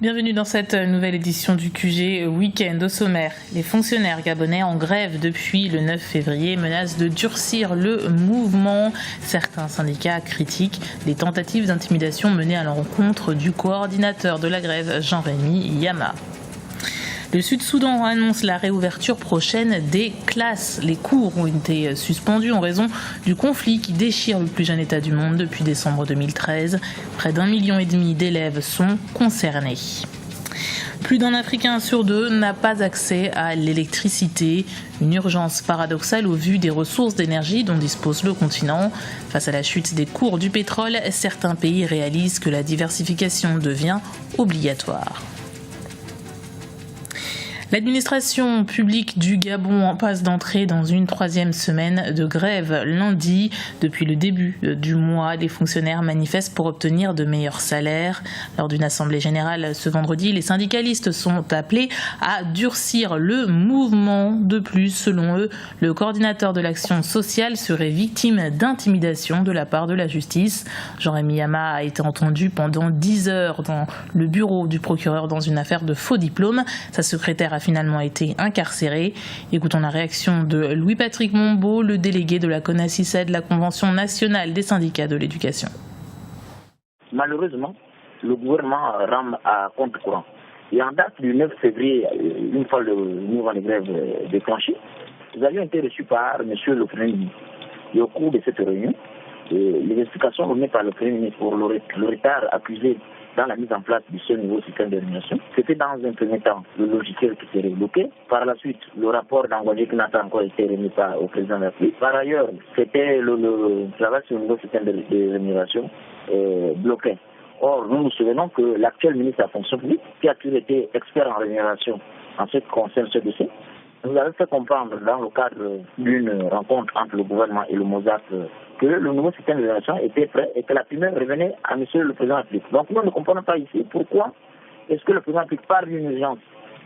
Bienvenue dans cette nouvelle édition du QG Week-end. Au sommaire, les fonctionnaires gabonais en grève depuis le 9 février menacent de durcir le mouvement. Certains syndicats critiquent les tentatives d'intimidation menées à l'encontre du coordinateur de la grève, Jean-Rémy Yama. Le Sud-Soudan annonce la réouverture prochaine des classes. Les cours ont été suspendus en raison du conflit qui déchire le plus jeune État du monde depuis décembre 2013. Près d'1,5 million d'élèves sont concernés. Plus d'un Africain sur deux n'a pas accès à l'électricité. Une urgence paradoxale au vu des ressources d'énergie dont dispose le continent. Face à la chute des cours du pétrole, certains pays réalisent que la diversification devient obligatoire. L'administration publique du Gabon passe d'entrer dans une 3e semaine de grève lundi. Depuis le début du mois, les fonctionnaires manifestent pour obtenir de meilleurs salaires. Lors d'une assemblée générale ce vendredi, les syndicalistes sont appelés à durcir le mouvement. De plus, selon eux, le coordinateur de l'action sociale serait victime d'intimidation de la part de la justice. Jean-Rémy Yama a été entendu pendant 10 heures dans le bureau du procureur dans une affaire de faux diplômes. Sa secrétaire a finalement été incarcéré. Écoutons la réaction de Louis-Patrick Mombo, le délégué de la CONACYSED, la Convention nationale des syndicats de l'éducation. Malheureusement, le gouvernement rame à contre-courant. Et en date du 9 février, une fois le mouvement de grève déclenché, nous avions été reçus par M. le Premier ministre. Et au cours de cette réunion, les explications données par le Premier ministre pour le retard accusé dans la mise en place du seul nouveau système d'organisation. C'était dans un premier temps le logiciel qui serait bloqué. Par la suite, le rapport d'envoyé qui n'a pas encore été remis au président de la République. Par ailleurs, c'était le travail sur le nouveau système de rémunération bloqué. Or, nous nous souvenons que l'actuel ministre de la fonction publique, qui a toujours été expert en rémunération en ce qui concerne ce dossier, nous avait fait comprendre dans le cadre d'une rencontre entre le gouvernement et le Mozart que le nouveau système de rémunération était prêt et que la primeur revenait à M. le Président de la République. Donc nous ne comprenons pas ici pourquoi est-ce que le Président de la République parle d'une urgence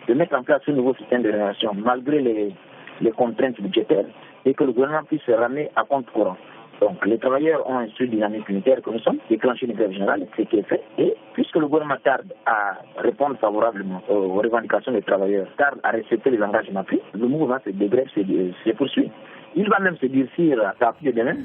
de mettre en place ce nouveau système de rémunération malgré les contraintes budgétaires et que le gouvernement puisse se ramener à contre-courant. Donc les travailleurs ont un studio dynamique unitaire que nous sommes, déclenché une grève générale, ce qui est fait. Et puisque le gouvernement tarde à répondre favorablement aux revendications des travailleurs, tarde à respecter les engagements pris, le mouvement de grève se poursuit. Il va même se durcir à partir de demain.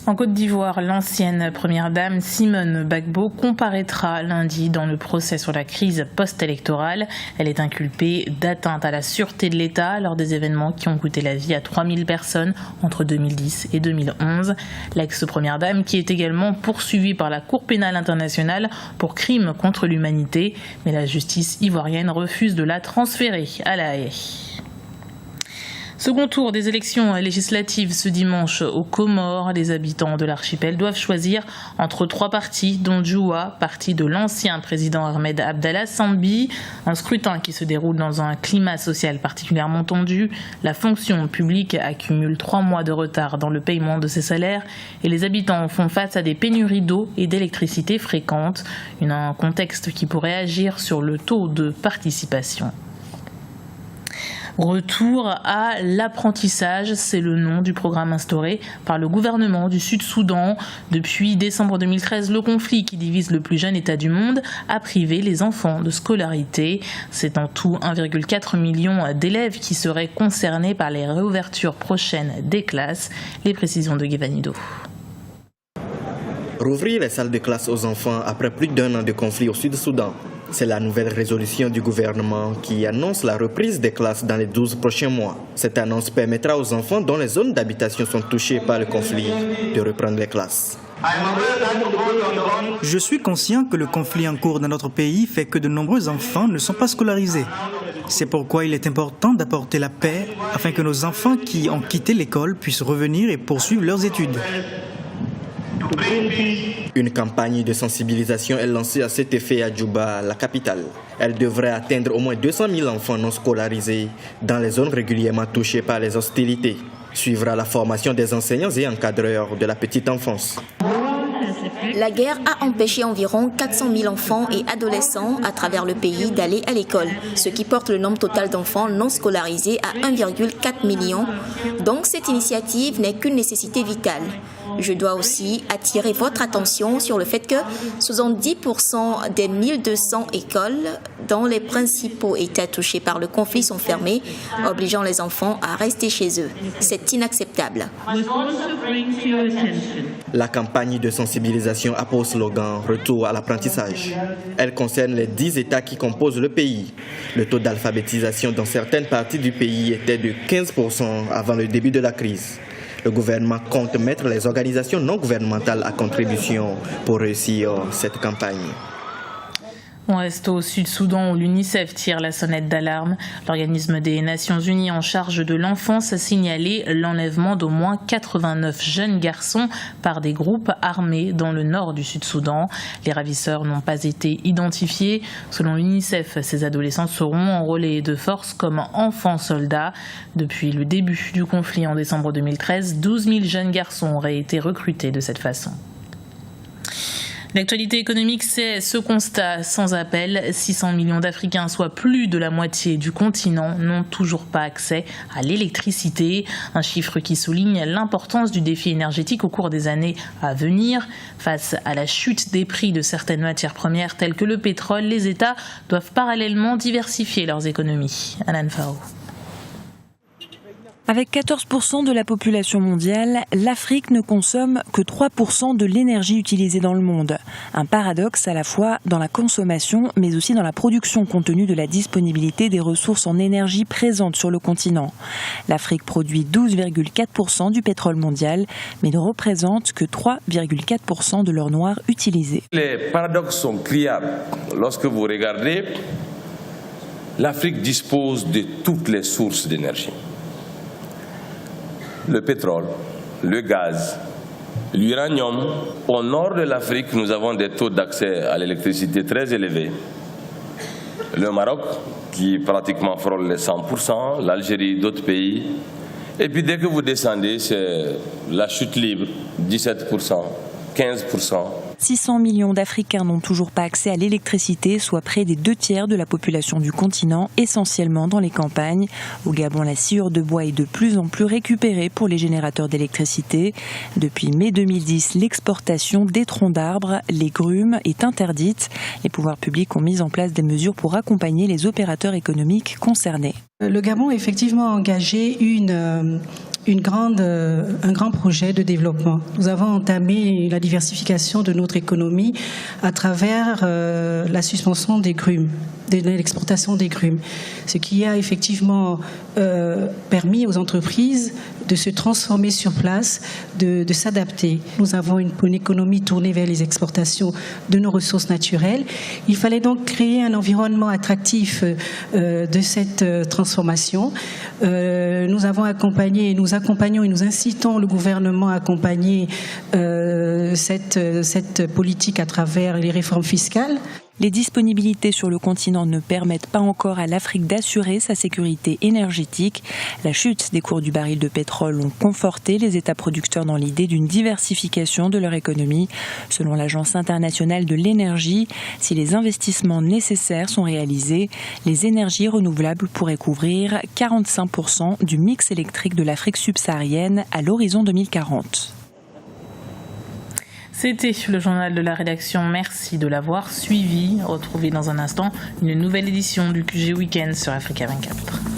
En Côte d'Ivoire, l'ancienne première dame Simone Gbagbo comparaîtra lundi dans le procès sur la crise post-électorale. Elle est inculpée d'atteinte à la sûreté de l'État lors des événements qui ont coûté la vie à 3000 personnes entre 2010 et 2011. L'ex-première dame qui est également poursuivie par la Cour pénale internationale pour crimes contre l'humanité. Mais la justice ivoirienne refuse de la transférer à La Haye. Second tour des élections législatives ce dimanche aux Comores. Les habitants de l'archipel doivent choisir entre 3 partis, dont Djoua, parti de l'ancien président Ahmed Abdallah Sambi. Un scrutin qui se déroule dans un climat social particulièrement tendu. La fonction publique accumule 3 mois de retard dans le paiement de ses salaires et les habitants font face à des pénuries d'eau et d'électricité fréquentes. Un contexte qui pourrait agir sur le taux de participation. Retour à l'apprentissage, c'est le nom du programme instauré par le gouvernement du Sud-Soudan. Depuis décembre 2013, le conflit qui divise le plus jeune État du monde a privé les enfants de scolarité. C'est en tout 1,4 million d'élèves qui seraient concernés par les réouvertures prochaines des classes. Les précisions de Guévanido. Rouvrir les salles de classe aux enfants après plus d'1 an de conflit au Sud-Soudan. C'est la nouvelle résolution du gouvernement qui annonce la reprise des classes dans les 12 prochains mois. Cette annonce permettra aux enfants dont les zones d'habitation sont touchées par le conflit de reprendre les classes. Je suis conscient que le conflit en cours dans notre pays fait que de nombreux enfants ne sont pas scolarisés. C'est pourquoi il est important d'apporter la paix afin que nos enfants qui ont quitté l'école puissent revenir et poursuivre leurs études. Une campagne de sensibilisation est lancée à cet effet à Djouba, la capitale. Elle devrait atteindre au moins 200 000 enfants non scolarisés dans les zones régulièrement touchées par les hostilités. Suivra la formation des enseignants et encadreurs de la petite enfance. La guerre a empêché environ 400 000 enfants et adolescents à travers le pays d'aller à l'école, ce qui porte le nombre total d'enfants non scolarisés à 1,4 million. Donc cette initiative n'est qu'une nécessité vitale. Je dois aussi attirer votre attention sur le fait que 70% des 1200 écoles dans les principaux États touchés par le conflit sont fermées, obligeant les enfants à rester chez eux. C'est inacceptable. La campagne de sensibilisation a pour slogan « Retour à l'apprentissage ». Elle concerne les 10 États qui composent le pays. Le taux d'alphabétisation dans certaines parties du pays était de 15% avant le début de la crise. Le gouvernement compte mettre les organisations non gouvernementales à contribution pour réussir cette campagne. On reste au Sud-Soudan où l'UNICEF tire la sonnette d'alarme. L'organisme des Nations Unies en charge de l'enfance a signalé l'enlèvement d'au moins 89 jeunes garçons par des groupes armés dans le nord du Sud-Soudan. Les ravisseurs n'ont pas été identifiés. Selon l'UNICEF, ces adolescents seront enrôlés de force comme enfants soldats. Depuis le début du conflit en décembre 2013, 12 000 jeunes garçons auraient été recrutés de cette façon. L'actualité économique, c'est ce constat sans appel. 600 millions d'Africains, soit plus de la moitié du continent, n'ont toujours pas accès à l'électricité. Un chiffre qui souligne l'importance du défi énergétique au cours des années à venir. Face à la chute des prix de certaines matières premières telles que le pétrole, les États doivent parallèlement diversifier leurs économies. Alan Fao. Avec 14% de la population mondiale, l'Afrique ne consomme que 3% de l'énergie utilisée dans le monde. Un paradoxe à la fois dans la consommation, mais aussi dans la production compte tenu de la disponibilité des ressources en énergie présentes sur le continent. L'Afrique produit 12,4% du pétrole mondial, mais ne représente que 3,4% de l'or noir utilisé. Les paradoxes sont criables. Lorsque vous regardez, l'Afrique dispose de toutes les sources d'énergie. Le pétrole, le gaz, l'uranium. Au nord de l'Afrique, nous avons des taux d'accès à l'électricité très élevés. Le Maroc, qui pratiquement frôle les 100%, l'Algérie, d'autres pays. Et puis dès que vous descendez, c'est la chute libre, 17%, 15%. 600 millions d'Africains n'ont toujours pas accès à l'électricité, soit près des 2/3 de la population du continent, essentiellement dans les campagnes. Au Gabon, la sciure de bois est de plus en plus récupérée pour les générateurs d'électricité. Depuis mai 2010, l'exportation des troncs d'arbres, les grumes, est interdite. Les pouvoirs publics ont mis en place des mesures pour accompagner les opérateurs économiques concernés. Le Gabon a effectivement engagé un grand projet de développement. Nous avons entamé la diversification de notre économie à travers la suspension des grumes, de l'exportation des grumes, ce qui a effectivement permis aux entreprises de se transformer sur place, de s'adapter. Nous avons une économie tournée vers les exportations de nos ressources naturelles. Il fallait donc créer un environnement attractif de cette transformation. Nous avons accompagné, nous accompagnons et nous incitons le gouvernement à accompagner cette politique à travers les réformes fiscales. Les disponibilités sur le continent ne permettent pas encore à l'Afrique d'assurer sa sécurité énergétique. La chute des cours du baril de pétrole ont conforté les États producteurs dans l'idée d'une diversification de leur économie. Selon l'Agence internationale de l'énergie, si les investissements nécessaires sont réalisés, les énergies renouvelables pourraient couvrir 45% du mix électrique de l'Afrique subsaharienne à l'horizon 2040. C'était le journal de la rédaction. Merci de l'avoir suivi. Retrouvez dans un instant une nouvelle édition du QG Week-end sur Africa 24.